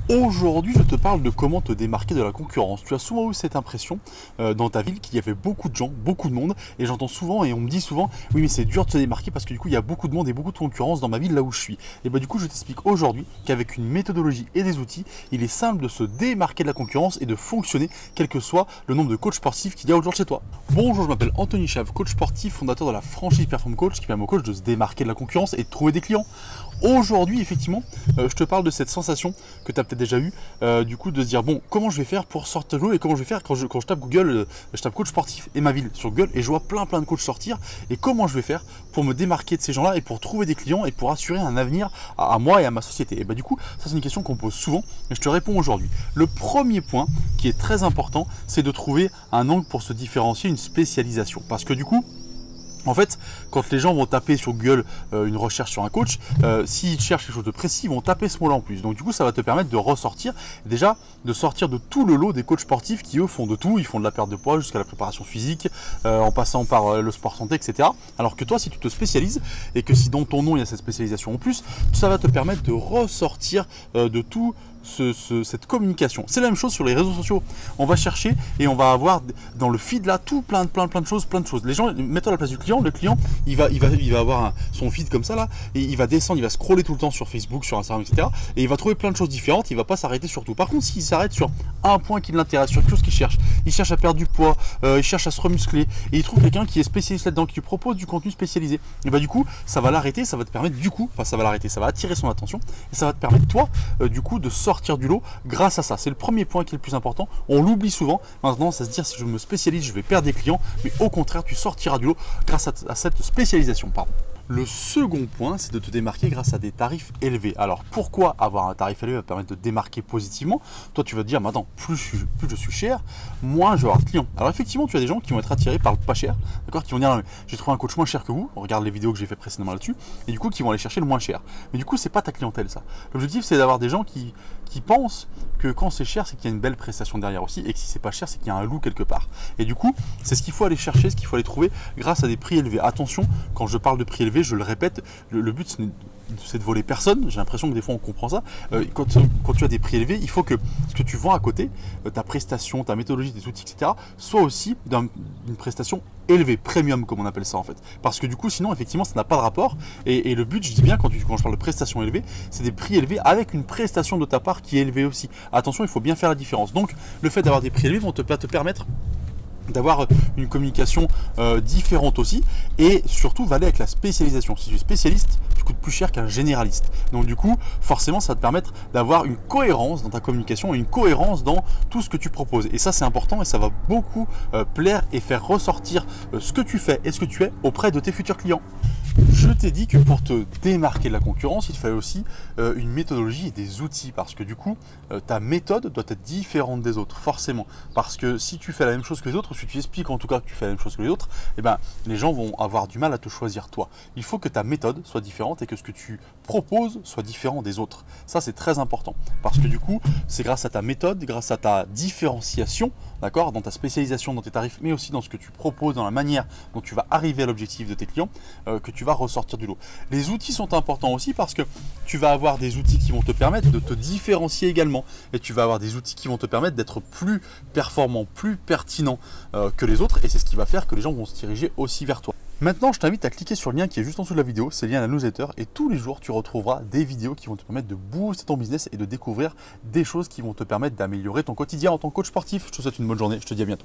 Aujourd'hui, je te parle de comment te démarquer de la concurrence. Tu as souvent eu cette impression dans ta ville qu'il y avait beaucoup de gens, beaucoup de monde, et j'entends souvent et on me dit souvent, oui mais c'est dur de se démarquer parce que du coup il y a beaucoup de monde et beaucoup de concurrence dans ma ville là où je suis. Et bah du coup je t'explique aujourd'hui qu'avec une méthodologie et des outils, il est simple de se démarquer de la concurrence et de fonctionner quel que soit le nombre de coachs sportifs qu'il y a autour de chez toi. Bonjour, je m'appelle Anthony Chave, coach sportif, fondateur de la franchise Perform Coach qui permet aux coachs de se démarquer de la concurrence et de trouver des clients. Aujourd'hui, effectivement, je te parle de cette sensation que tu as peut-être déjà eue, du coup, de se dire, bon, comment je vais faire pour sortir de l'eau et comment je vais faire quand je tape Google, je tape coach sportif et ma ville sur Google et je vois plein de coachs sortir et comment je vais faire pour me démarquer de ces gens-là et pour trouver des clients et pour assurer un avenir à moi et à ma société. Et bah du coup, ça c'est une question qu'on pose souvent et je te réponds aujourd'hui. Le premier point qui est très important, c'est de trouver un angle pour se différencier, une spécialisation. Parce que du coup, en fait, quand les gens vont taper sur Google une recherche sur un coach, s'ils cherchent quelque chose de précis, ils vont taper ce mot-là en plus. Donc du coup, ça va te permettre de ressortir, déjà de sortir de tout le lot des coachs sportifs qui eux font de tout. Ils font de la perte de poids jusqu'à la préparation physique, en passant par le sport santé, etc. Alors que toi, si tu te spécialises et que si dans ton nom il y a cette spécialisation en plus, ça va te permettre de ressortir de tout cette communication. C'est la même chose sur les réseaux sociaux. On va chercher et on va avoir dans le feed là tout plein de choses. Les gens mettent à la place du client. Le client, il va avoir son feed comme ça là et il va descendre, il va scroller tout le temps sur Facebook, sur Instagram, etc. Et il va trouver plein de choses différentes. Il va pas s'arrêter sur tout. Par contre, s'il s'arrête sur un point qui l'intéresse, sur quelque chose qu'il cherche, il cherche à perdre du poids, il cherche à se remuscler et il trouve quelqu'un qui est spécialiste là-dedans, qui lui propose du contenu spécialisé. Et bah du coup, ça va l'arrêter, ça va te permettre du coup, ça va attirer son attention et ça va te permettre toi du coup de sortir du lot grâce à ça. C'est le premier point qui est le plus important. On l'oublie souvent. Maintenant, ça se dire si je me spécialise, je vais perdre des clients, mais au contraire, tu sortiras du lot grâce à cette spécialisation. Pardon. Le second point, c'est de te démarquer grâce à des tarifs élevés. Alors, pourquoi avoir un tarif élevé va te permettre de te démarquer positivement? Toi, tu vas te dire, mais attends, plus je suis cher, moins je vais avoir de clients. Alors, effectivement, tu as des gens qui vont être attirés par le pas cher, d'accord, qui vont dire, j'ai trouvé un coach moins cher que vous, on regarde les vidéos que j'ai fait précédemment là-dessus, et du coup, qui vont aller chercher le moins cher. Mais du coup, c'est pas ta clientèle, ça. L'objectif, c'est d'avoir des gens qui pensent que quand c'est cher, c'est qu'il y a une belle prestation derrière aussi, et que si c'est pas cher, c'est qu'il y a un loup quelque part. Et du coup, c'est ce qu'il faut aller chercher, ce qu'il faut aller trouver grâce à des prix élevés. Attention, quand je parle de prix élevés, je le répète, le but c'est de voler personne. J'ai l'impression que des fois on comprend ça. Quand tu as des prix élevés, il faut que ce que tu vends à côté, ta prestation, ta méthodologie, tes outils, etc., soit aussi d'une prestation élevée, premium comme on appelle ça en fait. Parce que du coup, sinon effectivement, ça n'a pas de rapport. Et le but, je dis bien quand je parle de prestation élevée, c'est des prix élevés avec une prestation de ta part qui est élevée aussi. Attention, il faut bien faire la différence. Donc, le fait d'avoir des prix élevés vont te permettre d'avoir une communication différente aussi et surtout va aller avec la spécialisation. Si tu es spécialiste, tu coûtes plus cher qu'un généraliste. Donc du coup, forcément, ça va te permettre d'avoir une cohérence dans ta communication et une cohérence dans tout ce que tu proposes. Et ça, c'est important et ça va beaucoup plaire et faire ressortir ce que tu fais et ce que tu es auprès de tes futurs clients. Je t'ai dit que pour te démarquer de la concurrence, il te fallait aussi une méthodologie et des outils parce que du coup, ta méthode doit être différente des autres, forcément. Parce que si tu fais la même chose que les autres, si tu expliques en tout cas que tu fais la même chose que les autres, eh ben, les gens vont avoir du mal à te choisir toi. Il faut que ta méthode soit différente et que ce que tu proposes soit différent des autres. Ça, c'est très important parce que du coup, c'est grâce à ta méthode, grâce à ta différenciation, d'accord, dans ta spécialisation, dans tes tarifs, mais aussi dans ce que tu proposes, dans la manière dont tu vas arriver à l'objectif de tes clients, que tu vas ressortir du lot. Les outils sont importants aussi parce que tu vas avoir des outils qui vont te permettre de te différencier également et tu vas avoir des outils qui vont te permettre d'être plus performant, plus pertinent que les autres et c'est ce qui va faire que les gens vont se diriger aussi vers toi. Maintenant, je t'invite à cliquer sur le lien qui est juste en dessous de la vidéo, c'est le lien à la newsletter et tous les jours, tu retrouveras des vidéos qui vont te permettre de booster ton business et de découvrir des choses qui vont te permettre d'améliorer ton quotidien en tant que coach sportif. Je te souhaite une bonne journée, je te dis à bientôt.